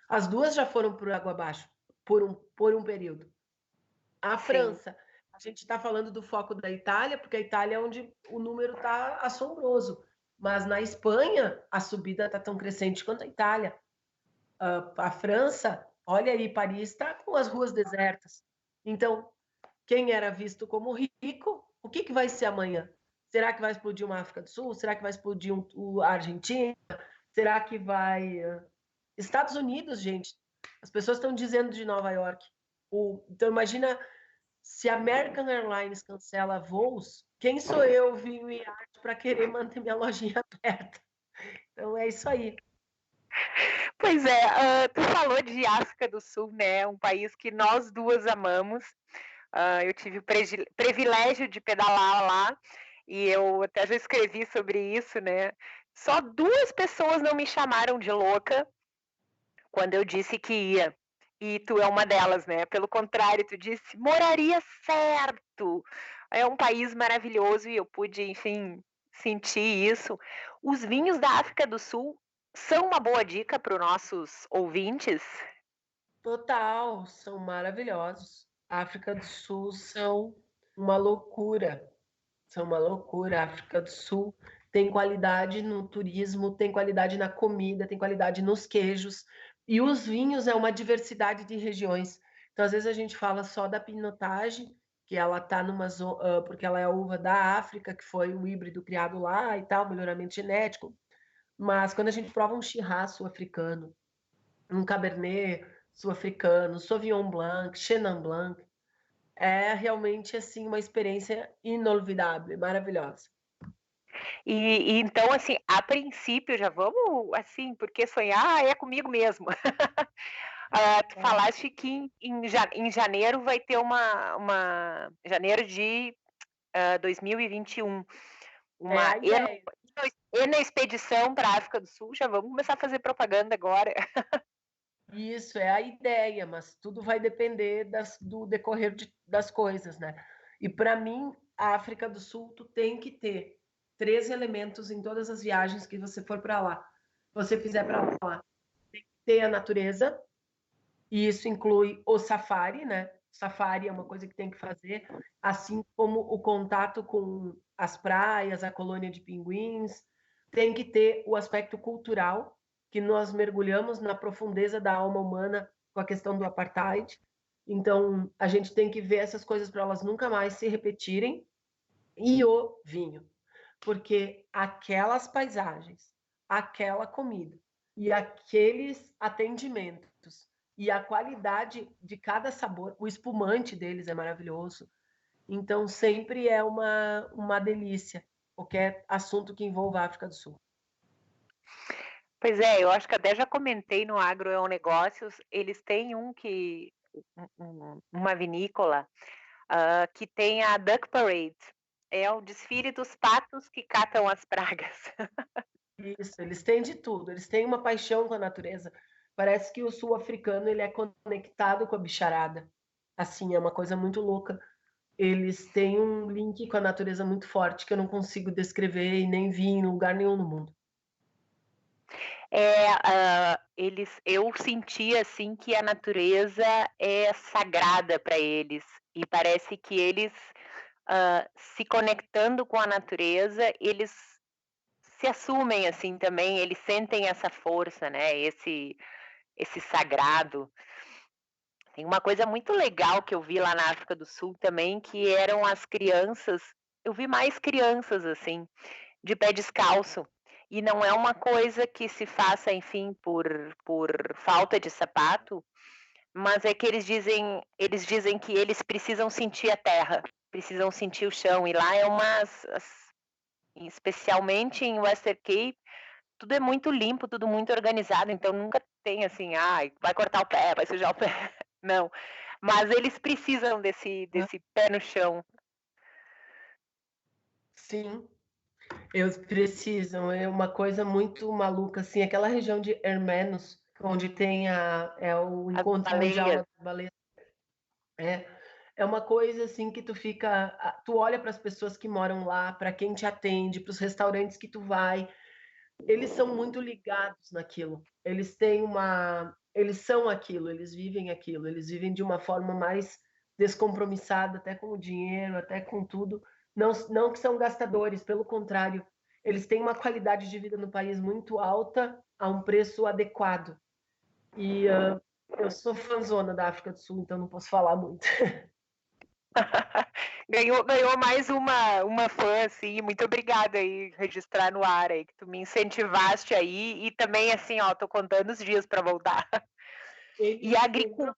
as 2 já foram por água abaixo, por um período. A França, a gente está falando do foco da Itália, porque a Itália é onde o número está assombroso. Mas na Espanha, a subida está tão crescente quanto a Itália. A França, olha aí, Paris está com as ruas desertas. Então, quem era visto como rico, o que vai ser amanhã? Será que vai explodir uma África do Sul? Será que vai explodir a Argentina? Será que vai... Estados Unidos, gente. As pessoas estão dizendo de Nova York. Então, imagina se a American Airlines cancela voos, quem sou eu, Vinho e Arte, para querer manter minha lojinha aberta? Então, é isso aí. Pois é, tu falou de África do Sul, né? Um país que nós duas amamos. Eu tive o privilégio de pedalar lá e eu até já escrevi sobre isso, né? Só 2 pessoas não me chamaram de louca quando eu disse que ia. E tu é uma delas, né? Pelo contrário, tu disse, moraria certo. É um país maravilhoso e eu pude, enfim, sentir isso. Os vinhos da África do Sul são uma boa dica para os nossos ouvintes? Total, são maravilhosos. A África do Sul são uma loucura. São uma loucura. A África do Sul tem qualidade no turismo, tem qualidade na comida, tem qualidade nos queijos. E os vinhos é uma diversidade de regiões. Então, às vezes, a gente fala só da pinotagem, que ela está numa zona, porque ela é a uva da África, que foi o híbrido criado lá e tal, melhoramento genético. Mas quando a gente prova um Shiraz sul-africano, um Cabernet sul-africano, Sauvignon Blanc, Chenin Blanc, é realmente assim uma experiência inolvidável, maravilhosa. E então, assim, a princípio, já vamos, assim, porque sonhar é comigo mesmo. Tu falaste que em janeiro vai ter janeiro de 2021, uma a ideia. expedição para a África do Sul. Já vamos começar a fazer propaganda agora. Isso é a ideia, mas tudo vai depender do decorrer das coisas, né? E para mim, a África do Sul, tu tem que ter 3 elementos em todas as viagens que você for para lá. Se você fizer para lá, tem que ter a natureza, e isso inclui o safari, né? Safari é uma coisa que tem que fazer, assim como o contato com as praias, a colônia de pinguins. Tem que ter o aspecto cultural, que nós mergulhamos na profundeza da alma humana com a questão do apartheid. Então, a gente tem que ver essas coisas para elas nunca mais se repetirem. E o vinho, porque aquelas paisagens, aquela comida e aqueles atendimentos e a qualidade de cada sabor, o espumante deles é maravilhoso. Então, sempre é uma delícia qualquer assunto que envolva a África do Sul. Pois é, eu acho que até já comentei no Agro é um Negócios, eles têm uma vinícola que tem a Duck Parade. É o desfile dos patos que catam as pragas. Isso, eles têm de tudo, eles têm uma paixão com a natureza. Parece que o sul-africano ele é conectado com a bicharada. Assim, é uma coisa muito louca. Eles têm um link com a natureza muito forte que eu não consigo descrever e nem vi em lugar nenhum no mundo. Eu senti assim que a natureza é sagrada para eles e parece que eles se conectando com a natureza, eles se assumem assim também, eles sentem essa força, né? Esse sagrado. Tem uma coisa muito legal que eu vi lá na África do Sul também, que eram as crianças. Eu vi mais crianças assim, de pé descalço. E não é uma coisa que se faça, enfim, por falta de sapato, mas é que eles dizem que eles precisam sentir a terra, precisam sentir o chão. E lá especialmente em Western Cape, tudo é muito limpo, tudo muito organizado, então nunca tem assim, vai cortar o pé, vai sujar o pé. Não. Mas eles precisam desse pé no chão. Sim, eles precisam. É uma coisa muito maluca, assim, aquela região de Hermenos, onde tem o encontro mundial das baleias. É uma coisa assim que tu olha para as pessoas que moram lá, para quem te atende, para os restaurantes que tu vai, eles são muito ligados naquilo. Eles são aquilo, eles vivem de uma forma mais descompromissada, até com o dinheiro, até com tudo. Não que são gastadores, pelo contrário, eles têm uma qualidade de vida no país muito alta a um preço adequado. E eu sou fãzona da África do Sul, então não posso falar muito. Ganhou mais uma fã, assim, muito obrigada aí, registrar no ar aí, que tu me incentivaste aí, e também, assim, tô contando os dias para voltar. E a agricultura...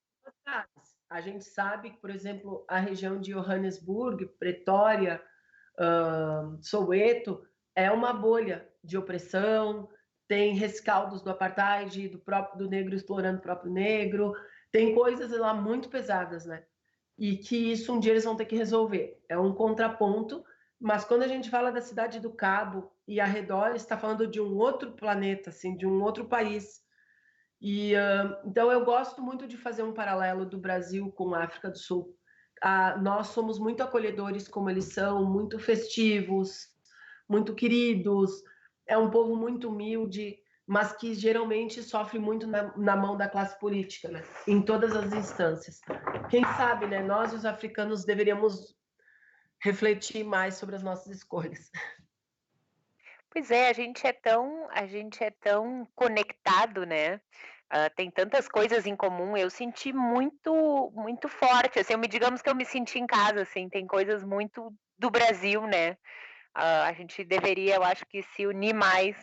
A gente sabe que, por exemplo, a região de Johannesburg, Pretória, Soweto, é uma bolha de opressão, tem rescaldos do apartheid, do negro explorando o próprio negro, tem coisas lá muito pesadas, né? e que isso um dia eles vão ter que resolver. É um contraponto, mas quando a gente fala da Cidade do Cabo e arredores, está falando de um outro planeta, assim, de um outro país. E então eu gosto muito de fazer um paralelo do Brasil com a África do Sul. Nós somos muito acolhedores, como eles são, muito festivos, muito queridos. É um povo muito humilde, mas que geralmente sofre muito na mão da classe política, né? Em todas as instâncias. Quem sabe, né? Nós, os africanos, deveríamos refletir mais sobre as nossas escolhas. Pois é, a gente é tão conectado, né? Tem tantas coisas em comum. Eu senti muito forte, assim, digamos que eu me senti em casa, assim, tem coisas muito do Brasil, né? A gente deveria, eu acho que se unir mais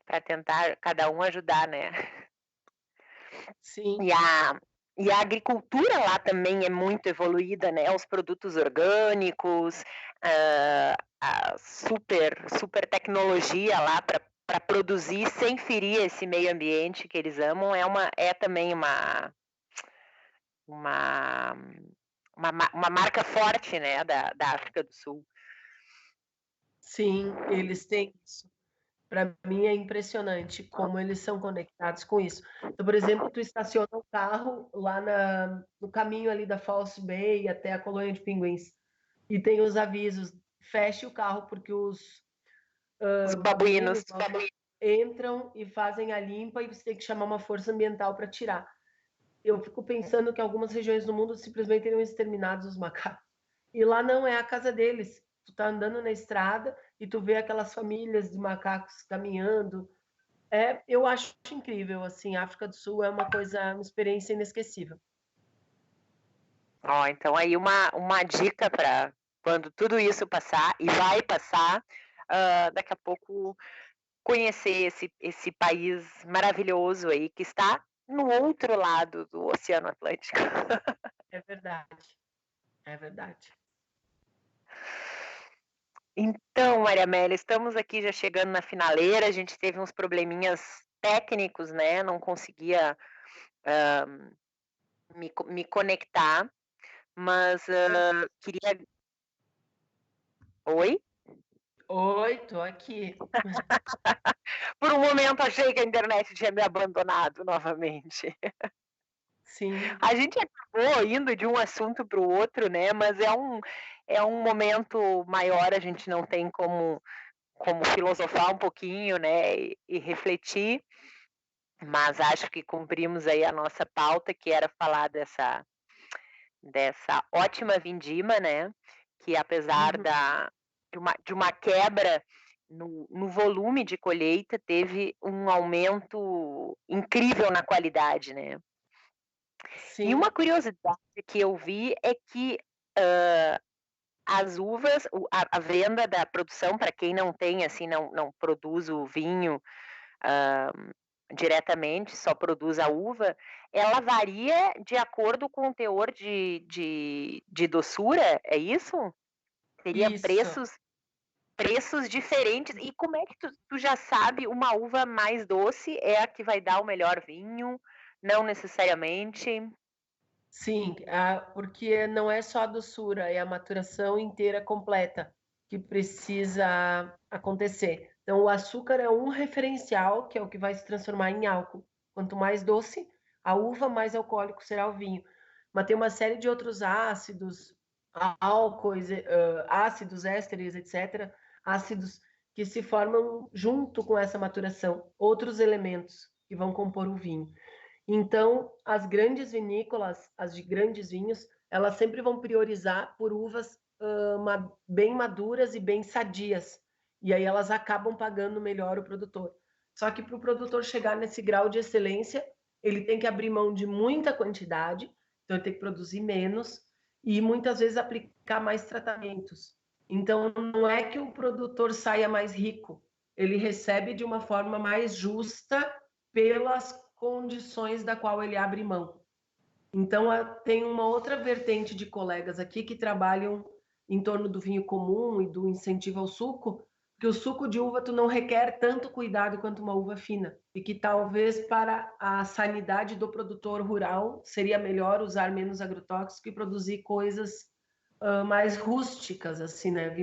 para tentar cada um ajudar, né? Sim, E a agricultura lá também é muito evoluída, né? Os produtos orgânicos, a super tecnologia lá para produzir sem ferir esse meio ambiente que eles amam é também uma, uma marca forte, né, da África do Sul. sim, eles têm isso. Para mim é impressionante como eles são conectados com isso. Então, por exemplo, tu estaciona o carro lá no caminho ali da False Bay até a colônia de pinguins e tem os avisos, feche o carro porque os Os babuínos babuínos. entram e fazem a limpa e você tem que chamar uma força ambiental para tirar. Eu fico pensando que algumas regiões do mundo simplesmente teriam exterminado os macacos. E lá não é a casa deles. Tu tá andando na estrada e tu vê aquelas famílias de macacos caminhando. Eu acho incrível, assim, a África do Sul é uma experiência inesquecível. Ó, então aí uma dica para quando tudo isso passar, e vai passar, daqui a pouco conhecer esse país maravilhoso aí que está no outro lado do Oceano Atlântico. É verdade, é verdade. Então, Maria Amélia, estamos aqui já chegando na finaleira, a gente teve uns probleminhas técnicos, né? Não conseguia me conectar, mas queria. Oi? Oi, tô aqui. Por um momento achei que a internet tinha me abandonado novamente. Sim, A gente acabou indo de um assunto para o outro, né? Mas é um momento maior, a gente não tem como filosofar um pouquinho, né? E refletir, mas acho que cumprimos aí a nossa pauta, que era falar dessa ótima vindima, né? Que apesar uhum, de uma quebra no volume de colheita, teve um aumento incrível na qualidade, né? E sim, uma curiosidade que eu vi é que as uvas, a venda da produção, para quem não tem, assim, não produz o vinho diretamente, só produz a uva, ela varia de acordo com o teor de doçura, é isso? Teria isso. preços diferentes. E como é que tu já sabe uma uva mais doce é a que vai dar o melhor vinho? Não necessariamente. Sim, porque não é só a doçura, é a maturação inteira completa que precisa acontecer. Então, o açúcar é um referencial, que é o que vai se transformar em álcool. Quanto mais doce a uva, mais alcoólico será o vinho. Mas tem uma série de outros ácidos, álcoois, ácidos, ésteres, etc., ácidos que se formam junto com essa maturação, outros elementos que vão compor o vinho. Então, as grandes vinícolas, as de grandes vinhos, elas sempre vão priorizar por uvas bem maduras e bem sadias. E aí elas acabam pagando melhor o produtor. Só que para o produtor chegar nesse grau de excelência, ele tem que abrir mão de muita quantidade, então ele tem que produzir menos e muitas vezes aplicar mais tratamentos. Então, não é que o produtor saia mais rico, ele recebe de uma forma mais justa pelas condições da qual ele abre mão. Então, tem uma outra vertente de colegas aqui que trabalham em torno do vinho comum e do incentivo ao suco, que o suco de uva tu não requer tanto cuidado quanto uma uva fina e que talvez para a sanidade do produtor rural seria melhor usar menos agrotóxico e produzir coisas mais rústicas, assim, né?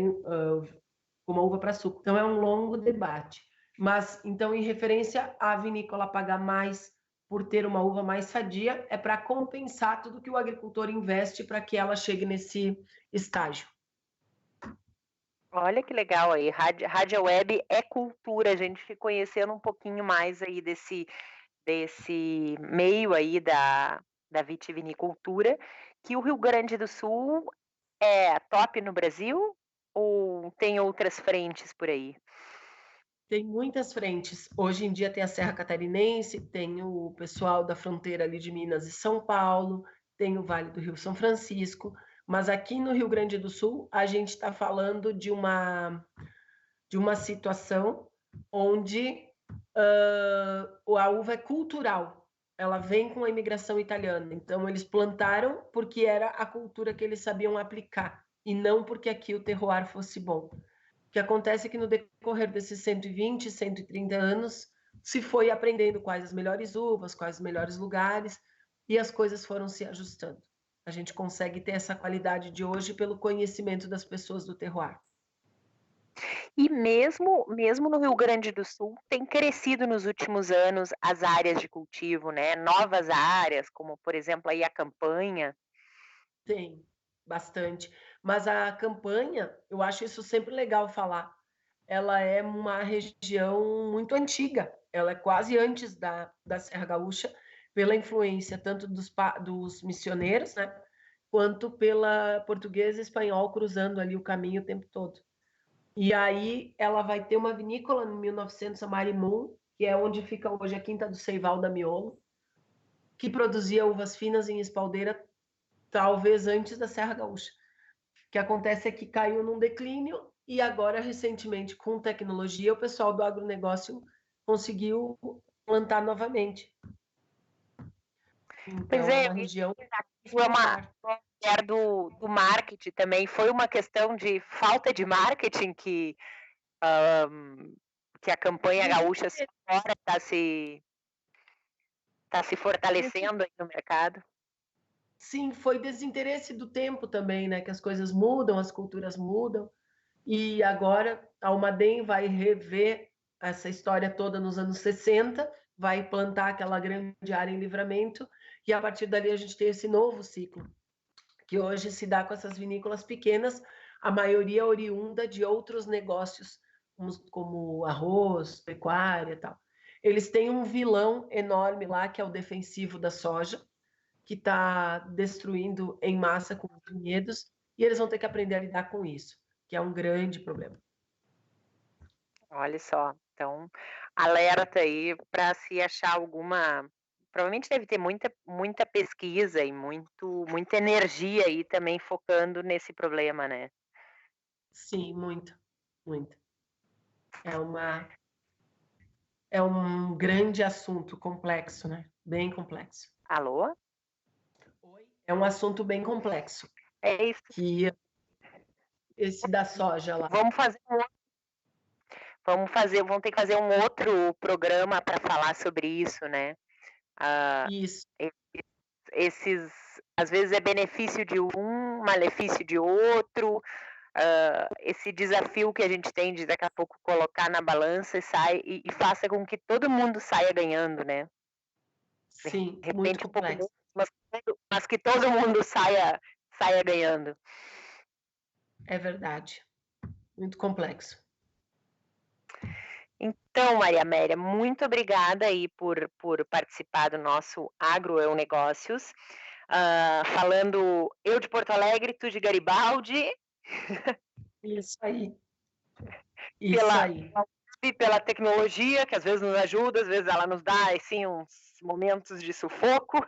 Com uma uva para suco. Então é um longo debate. Mas então, em referência à vinícola pagar mais por ter uma uva mais sadia, é para compensar tudo que o agricultor investe para que ela chegue nesse estágio. Olha que legal aí, Rádio Web é cultura, a gente conhecendo um pouquinho mais aí desse meio aí da vitivinicultura, que o Rio Grande do Sul é top no Brasil ou tem outras frentes por aí? Tem muitas frentes. Hoje em dia tem a Serra Catarinense, tem o pessoal da fronteira ali de Minas e São Paulo, tem o Vale do Rio São Francisco, mas aqui no Rio Grande do Sul a gente está falando de uma situação onde a uva é cultural. Ela vem com a imigração italiana. Então eles plantaram porque era a cultura que eles sabiam aplicar e não porque aqui o terroir fosse bom. O que acontece é que no decorrer desses 120, 130 anos, se foi aprendendo quais as melhores uvas, quais os melhores lugares, e as coisas foram se ajustando. A gente consegue ter essa qualidade de hoje pelo conhecimento das pessoas do terroir. E mesmo no Rio Grande do Sul, tem crescido nos últimos anos as áreas de cultivo, né? Novas áreas, como por exemplo aí a Campanha. Tem, bastante. Mas a Campanha, eu acho isso sempre legal falar. Ela é uma região muito antiga. Ela é quase antes da Serra Gaúcha, pela influência tanto dos missioneiros, né? Quanto pela portuguesa e espanhol cruzando ali o caminho o tempo todo. E aí ela vai ter uma vinícola em 1900, a Marimum, que é onde fica hoje a Quinta do Seival da Miolo, que produzia uvas finas em espaldeira, talvez antes da Serra Gaúcha. O que acontece é que caiu num declínio e agora, recentemente, com tecnologia, o pessoal do agronegócio conseguiu plantar novamente. Então, Pois é é, uma região foi uma do marketing também. Foi uma questão de falta de marketing que a Campanha Gaúcha agora está se fortalecendo aí no mercado. Sim, foi desinteresse do tempo também, né? Que as coisas mudam, as culturas mudam. E agora a Almaden vai rever essa história toda nos anos 60, vai plantar aquela grande área em Livramento, e a partir dali a gente tem esse novo ciclo, que hoje se dá com essas vinícolas pequenas, a maioria oriunda de outros negócios, como arroz, pecuária e tal. Eles têm um vilão enorme lá, que é o defensivo da soja, que está destruindo em massa com os vinhedos, e eles vão ter que aprender a lidar com isso, que é um grande problema. Olha só, então alerta aí para se achar alguma. Provavelmente deve ter muita pesquisa e muita energia aí também focando nesse problema, né? Sim, muito. É um grande assunto complexo, né? Bem complexo. Alô? É um assunto bem complexo. É isso. Que esse da soja lá. Vamos ter que fazer um outro programa para falar sobre isso, né? Isso. Esses, às vezes é benefício de um, malefício de outro. Esse desafio que a gente tem de daqui a pouco colocar na balança e faça com que todo mundo saia ganhando, né? Sim, de repente muito um pouco complexo. mas que todo mundo saia ganhando. É verdade. Muito complexo. Então, Maria Amélia, muito obrigada aí por participar do nosso Agro é um Negócios. Falando eu de Porto Alegre, tu de Garibaldi. Isso aí. Pela tecnologia, que às vezes nos ajuda, às vezes ela nos dá assim, uns momentos de sufoco.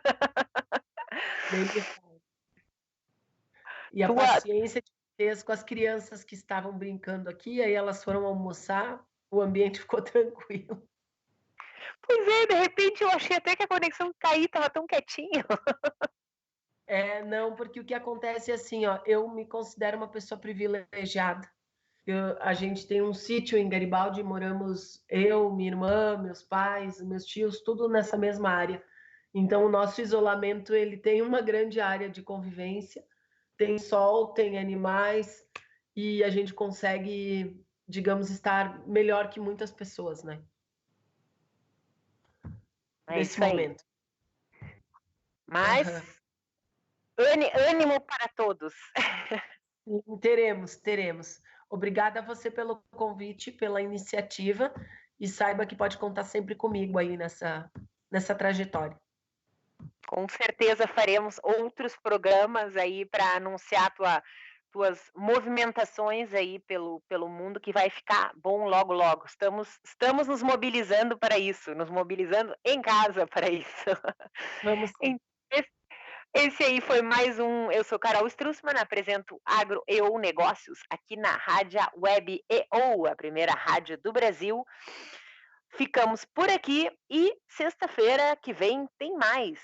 E a paciência de vocês com as crianças que estavam brincando aqui, aí elas foram almoçar, o ambiente ficou tranquilo. Pois é, de repente eu achei até que a conexão caiu, estava tão quietinho. Não, porque o que acontece é assim, ó, eu me considero uma pessoa privilegiada. A gente tem um sítio em Garibaldi, moramos eu, minha irmã, meus pais, meus tios, tudo nessa mesma área. Então, o nosso isolamento ele tem uma grande área de convivência, tem sol, tem animais, e a gente consegue, digamos, estar melhor que muitas pessoas, né? Nesse momento. Mas ânimo para todos. Teremos. Obrigada a você pelo convite, pela iniciativa, e saiba que pode contar sempre comigo aí nessa trajetória. Com certeza faremos outros programas aí para anunciar tuas movimentações aí pelo mundo, que vai ficar bom logo, logo. Estamos nos mobilizando para isso, nos mobilizando em casa para isso. Vamos sim. Esse aí foi mais um. Eu sou Carol Strussmann, apresento Agro e/ou Negócios aqui na Rádio Web e/ou, a primeira rádio do Brasil. Ficamos por aqui e sexta-feira que vem tem mais.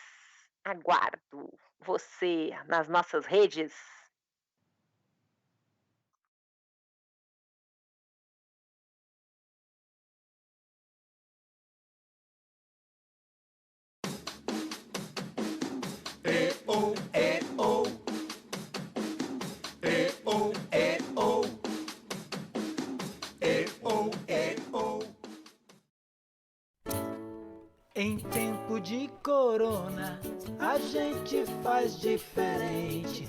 Aguardo você nas nossas redes. E/ou, e/ou. E/ou, e/ou. E/ou, e/ou. Em tempo de corona, a gente faz diferente.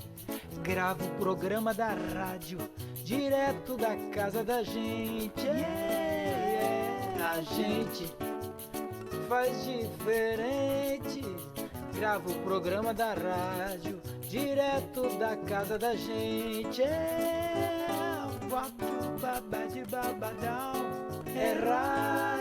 Grava o programa da rádio direto da casa da gente. A gente faz diferente. Grava o programa da rádio direto da casa da gente. É rádio.